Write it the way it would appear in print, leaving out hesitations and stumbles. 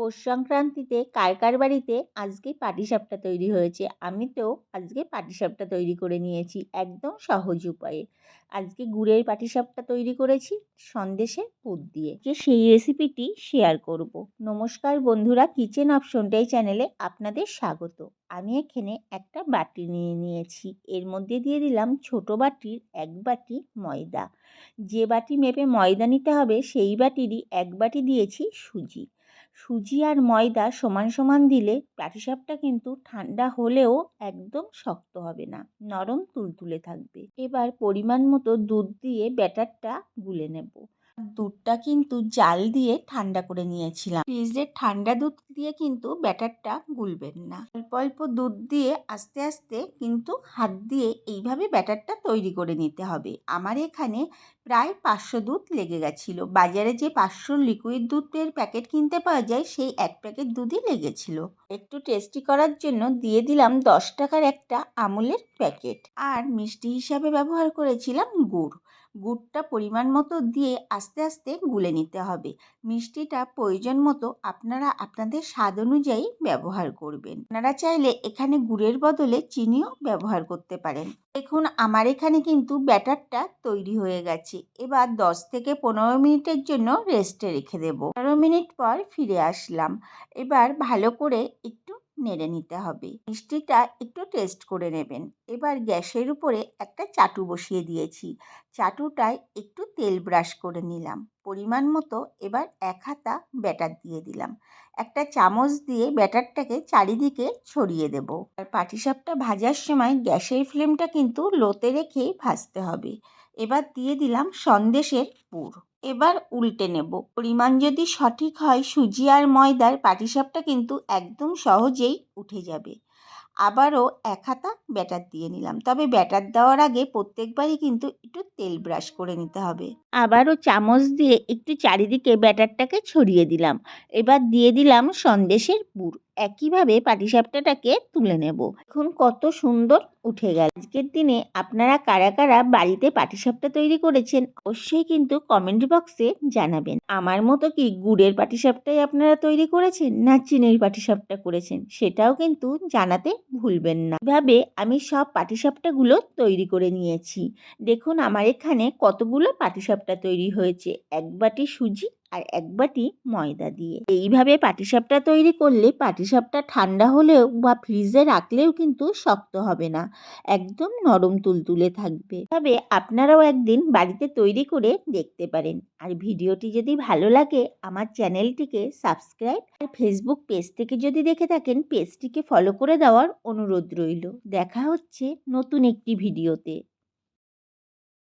পৌষ সংক্রান্তিতে কার কার বাড়িতে আজকে পাটিসাপটা তৈরি হয়েছে। আমি তো আজকে পাটিসাপটা তৈরি করে নিয়েছি একদম সহজ উপায়ে। আজকে গুড়ের পাটিসাপটা তৈরি করেছি সন্দেশের পুর দিয়ে, যে সেই রেসিপিটি শেয়ার করব। নমস্কার বন্ধুরা, কিচেন অপশনটাই চ্যানেলে আপনাদের স্বাগত। আমি এখানে একটা বাটি নিয়ে নিয়েছি, এর মধ্যে দিয়ে দিলাম ছোট বাটির 1 বাটি ময়দা। যে বাটি মেপে ময়দা নিতে হবে সেই বাটিরই 1 বাটি দিয়েছি সুজি। সুজি আর ময়দা সমান সমান দিলে পাটিসাপটা কিন্তু ঠান্ডা হলেও একদম শক্ত হবে না, নরম তুলতুলে থাকবে। এবার পরিমাণ মতো দুধ দিয়ে ব্যাটারটা গুলে নেব। দুধটা কিন্তু জাল দিয়ে ঠান্ডা করে নিয়েছিলাম। ফ্রিজের ঠান্ডা দুধ দিয়ে কিন্তু ব্যাটারটা গুলবেন না। অল্প অল্প দুধ দিয়ে আস্তে আস্তে কিন্তু হাত দিয়ে এইভাবে ব্যাটারটা তৈরি করে নিতে হবে। আমার এখানে প্রায় 500 দুধ লেগে গেছিলো। বাজারে যে 500 লিকুইড দুধের প্যাকেট কিনতে পাওয়া যায় সেই 1 প্যাকেট দুধই লেগেছিল। একটু টেস্টি করার জন্য দিয়ে দিলাম 10 টাকার একটা আমুলের প্যাকেট, আর মিষ্টি হিসাবে ব্যবহার করেছিলাম গুড়। গুড়টা পরিমাণ মতো দিয়ে আস্তে আস্তে গুলে নিতে হবে। মিষ্টিটা প্রয়োজন মতো আপনারা আপনাদের স্বাদ অনুযায়ী ব্যবহার করবেন। আপনারা চাইলে এখানে গুড়ের বদলে চিনিও ব্যবহার করতে পারেন। দেখুন আমার এখানে কিন্তু ব্যাটারটা তৈরি হয়ে গেছে। এবার 10 থেকে 15 মিনিটের জন্য রেস্টে রেখে দেব। 15 মিনিট পর ফিরে আসলাম। এবার ভালো করে একটু নেড়ে নিতে হবে। মিষ্টিটা একটু টেস্ট করে নেবেন। এবার গ্যাসের উপরে একটা চাটু বসিয়ে দিয়েছি। চাটুটায় একটু তেল ব্রাশ করে নিলাম পরিমাণ মতো। এবার 1 হাতা ব্যাটার দিয়ে দিলাম। একটা চামচ দিয়ে ব্যাটারটাকে চারিদিকে ছড়িয়ে দেব। আর পাটিসাপটা ভাজার সময় গ্যাসের ফ্লেমটা কিন্তু লোতে রেখে ভাজতে হবে। এবার দিয়ে দিলাম সন্দেশের পুর। এবার উল্টে নেব। পরিমাণ যদি সঠিক হয় সুজি আর ময়দার পাটিসাপটা কিন্তু একদম সহজেই উঠে যাবে। আবারও 1 হাতা ব্যাটার দিয়ে নিলাম, তবে ব্যাটার দেওয়ার আগে প্রত্যেকবারই কিন্তু একটু তেল ব্রাশ করে নিতে হবে। আবারও চামচ দিয়ে একটু চারিদিকে ব্যাটারটাকে ছড়িয়ে দিলাম। এবার দিয়ে দিলাম সন্দেশের পুর। একইভাবে পাটিসাপটাটাকে তুলে নেব। দেখুন কত সুন্দর উঠে গেল। আজকের দিনে আপনারা কারা কারা বাড়িতে পাটিসাপটা তৈরি করেছেন অবশ্যই কিন্তু কমেন্ট বক্সে জানাবেন। আমার মতো কি গুড়ের পাটিসাপটাই আপনারা তৈরি করেছেন না চিনির পাটিসাপটা করেছেন সেটাও কিন্তু জানাতে ভুলবেন না। এভাবে আমি সব পাটিসাপটাগুলো তৈরি করে নিয়েছি। দেখুন আমার এখানে কতগুলো পাটিসাপটা তৈরি হয়েছে, 1 বাটি সুজি আর 1 বাটি ময়দা দিয়ে। এইভাবে পাটিসাপটা তৈরি করলে পাটিসাপটা ঠান্ডা হলেও বা ফ্রিজে রাখলেও কিন্তু শক্ত হবে না, একদম নরম তুলতুলে থাকবে। তবে আপনারাও একদিন বাড়িতে তৈরি করে দেখতে পারেন। আর ভিডিওটি যদি ভালো লাগে আমার চ্যানেলটিকে সাবস্ক্রাইব আর ফেসবুক পেজ থেকে যদি দেখে থাকেন পেজটিকে ফলো করে দেওয়ার অনুরোধ রইল। দেখা হচ্ছে নতুন একটি ভিডিওতে।